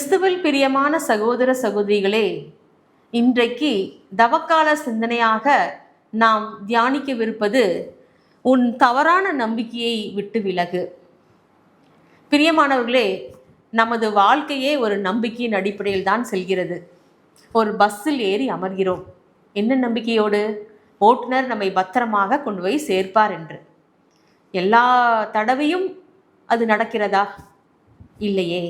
கிறிஸ்துவில் பிரியமான சகோதர சகோதரிகளே, இன்றைக்கு தவக்கால சிந்தனையாக நாம் தியானிக்கவிருப்பது உன் தவறான நம்பிக்கையை விட்டு விலகு. பிரியமானவர்களே, நமது வாழ்க்கையே ஒரு நம்பிக்கையின் அடிப்படையில் தான் செல்கிறது. ஒரு பஸ்ஸில் ஏறி அமர்கிறோம். என்ன நம்பிக்கையோடு? ஓட்டுநர் நம்மை பத்திரமாக கொண்டு போய் சேர்ப்பார் என்று. எல்லா தடவையும் அது நடக்கிறதா? இல்லையே.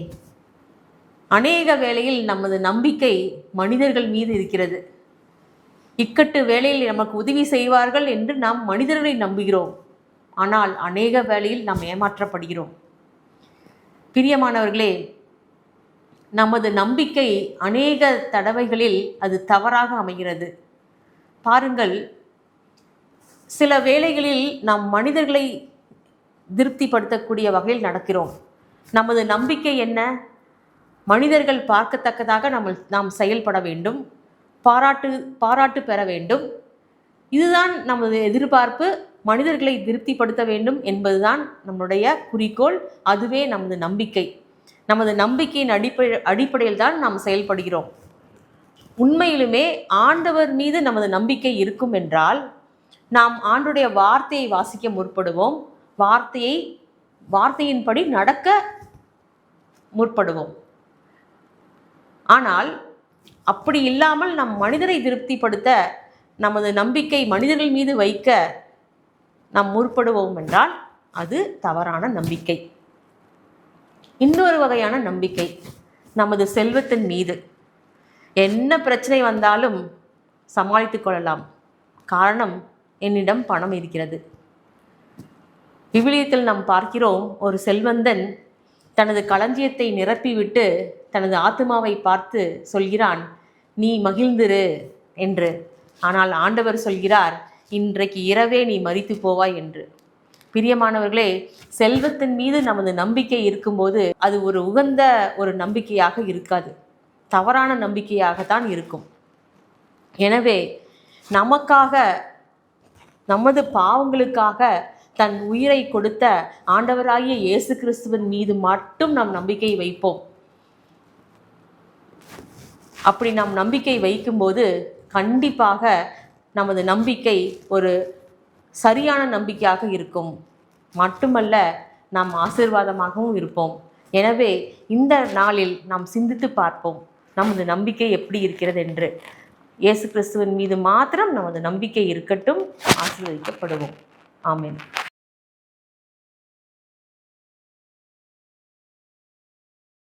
அநேக வேளையில் நமது நம்பிக்கை மனிதர்கள் மீது இருக்கிறது. இக்கட்டு வேளையில் நமக்கு உதவி செய்வார்கள் என்று நாம் மனிதர்களை நம்புகிறோம். ஆனால் அநேக வேளையில் நாம் ஏமாற்றப்படுகிறோம். பிரியமானவர்களே, நமது நம்பிக்கை அநேக தடவைகளில் அது தவறாக அமைகிறது. பாருங்கள், சில வேளைகளில் நாம் மனிதர்களை திருப்திப்படுத்தக்கூடிய வகையில் நடக்கிறோம். நமது நம்பிக்கை என்ன? மனிதர்கள் பார்க்கத்தக்கதாக நாம் செயல்பட வேண்டும், பாராட்டு பெற வேண்டும். இதுதான் நமது எதிர்பார்ப்பு. மனிதர்களை திருப்திப்படுத்த வேண்டும் என்பதுதான் நம்முடைய குறிக்கோள். அதுவே நமது நம்பிக்கை. நமது நம்பிக்கையின் அடிப்படையில் தான் நாம் செயல்படுகிறோம். உண்மையிலுமே ஆண்டவர் மீது நமது நம்பிக்கை இருக்கும் என்றால் நாம் ஆண்டவருடைய வார்த்தையை வாசிக்க முற்படுவோம், வார்த்தையின்படி நடக்க முற்படுவோம். ஆனால் அப்படி இல்லாமல் நம் மனிதரை திருப்திப்படுத்த நமது நம்பிக்கை மனிதர்கள் மீது வைக்க நாம் முற்படுவோம் என்றால் அது தவறான நம்பிக்கை. இன்னொரு வகையான நம்பிக்கை நமது செல்வத்தின் மீது. என்ன பிரச்சனை வந்தாலும் சமாளித்து கொள்ளலாம், காரணம் என்னிடம் பணம் இருக்கிறது. விவிலியத்தில் நாம் பார்க்கிறோம், ஒரு செல்வந்தன் தனது களஞ்சியத்தை நிரப்பிவிட்டு தனது ஆத்துமாவை பார்த்து சொல்கிறான், நீ மகிழ்ந்திரு என்று. ஆனால் ஆண்டவர் சொல்கிறார், இன்றைக்கு இரவே நீ மரித்து போவாய் என்று. பிரியமானவர்களே, செல்வத்தின் மீது நமது நம்பிக்கை இருக்கும்போது அது ஒரு உகந்த ஒரு நம்பிக்கையாக இருக்காது, தவறான நம்பிக்கையாகத்தான் இருக்கும். எனவே நமக்காக, நமது பாவங்களுக்காக தன் உயிரை கொடுத்த ஆண்டவராகிய இயேசு கிறிஸ்துவின் மீது மட்டும் நாம் நம்பிக்கை வைப்போம். அப்படி நாம் நம்பிக்கை வைக்கும்போது கண்டிப்பாக நமது நம்பிக்கை ஒரு சரியான நம்பிக்கையாக இருக்கும். மட்டுமல்ல, நாம் ஆசீர்வாதமாகவும் இருப்போம். எனவே இந்த நாளில் நாம் சிந்தித்து பார்ப்போம், நமது நம்பிக்கை எப்படி இருக்கிறது என்று. இயேசு கிறிஸ்துவின் மீது மாத்திரம் நமது நம்பிக்கை இருக்கட்டும். ஆசீர்வதிக்கப்படுவோம். ஆமென்.